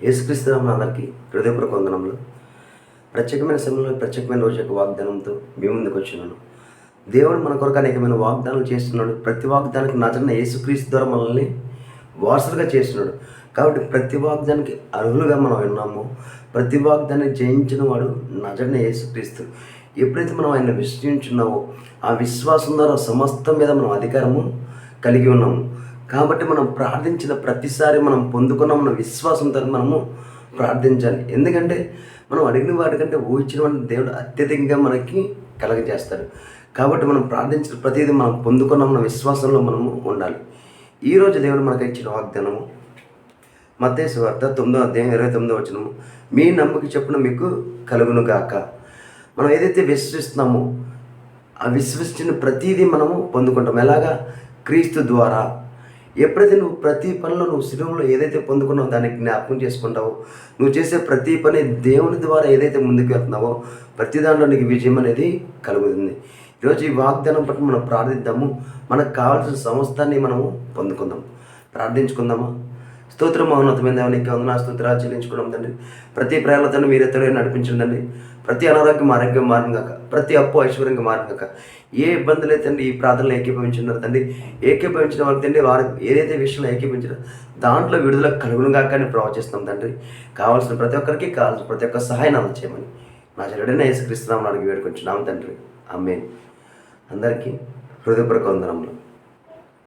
యేసుక్రీస్తు నామమున అందరికీ హృదయపూర్వక వందనములు. ప్రత్యేకమైన సమయంలో ప్రత్యేకమైన రోజు యొక్క వాగ్దానంతో మీ ముందుకు వచ్చినాను. దేవుడు మన కొరకు అనేకమైన వాగ్దానాలు చేస్తున్నాడు. ప్రతి వాగ్దానానికి నజరైన యేసుక్రీస్తు ద్వారా మనల్ని వారసులుగా చేస్తున్నాడు. కాబట్టి ప్రతి వాగ్దానానికి అర్హులుగా మనం ఉన్నామో, ప్రతి వాగ్దాన్ని జయించిన వాడు నజరైన యేసుక్రీస్తు. ఎప్పుడైతే మనం ఆయన విశ్వసించున్నామో ఆ విశ్వాసం ద్వారా సమస్తం మీద మనం అధికారము కలిగి ఉన్నాము. కాబట్టి మనం ప్రార్థించిన ప్రతిసారి మనం పొందుకున్న విశ్వాసంతో మనము ప్రార్థించాలి. ఎందుకంటే మనం అడిగిన వాటికంటే ఊహించిన వాటిని దేవుడు అత్యధికంగా మనకి కలగజేస్తాడు. కాబట్టి మనం ప్రార్థించిన ప్రతిదీ మనం పొందుకున్న విశ్వాసంలో మనము ఉండాలి. ఈరోజు దేవుడు మనకు ఇచ్చిన వాగ్దానము మత్తయి సువార్త 9వ అధ్యాయం 29వ వచనము, మీ నమ్మక చొప్పున మీకు కలుగును గాక. మనం ఏదైతే విశ్వసిస్తున్నామో ఆ విశ్వసించిన ప్రతిదీ మనము పొందుకుంటాం. ఎలాగా? క్రీస్తు ద్వారా. ఎప్పుడైతే నువ్వు ప్రతి పనిలో నువ్వు శిలువలో ఏదైతే పొందుకున్నావో దాన్ని జ్ఞాపకం చేసుకుంటావో, నువ్వు చేసే ప్రతి పని దేవుని ద్వారా ఏదైతే ముందుకు వెళ్తున్నావో ప్రతి దాంట్లో నీకు విజయం అనేది కలుగుతుంది. ఈరోజు ఈ వాగ్దానం పట్ల మనం ప్రార్థిద్దాము. మనకు కావాల్సిన సమస్తాన్ని మనము పొందుకుందాం. ప్రార్థించుకుందామా? స్తోత్రం మహోన్నతమైన దేవునికి వందనాలు స్తోత్రాలు చెల్లించుకున్నాం తండ్రి. ప్రతి ప్రయాణతను మీరు ఎత్తడే నడిపించండి. ప్రతి అనారోగ్యం ఆరోగ్యం మారిన కాక, ప్రతి అప్పు ఐశ్వర్యంగా మారిన కాక, ఏ ఇబ్బందులు అయితే ఈ ప్రార్థనలు ఏకీభవించున్నారు తండ్రి. ఏకీభవించిన వాళ్ళకి తండ్రి వారు ఏదైతే విషయంలో ఏకీభవించారో దాంట్లో విడుదల కలుగును కాక అని ప్రవచిస్తాం తండ్రి. కావాల్సిన ప్రతి ఒక్కరికి కావాల్సిన ప్రతి ఒక్క సహాయం అందచేయమని నా చెడుడైన యేసుక్రీస్తు నామమున అడిగి వేడుకొంచున్నాము తండ్రి. ఆమేన్. అందరికీ హృదయపూర్వక వందనములు.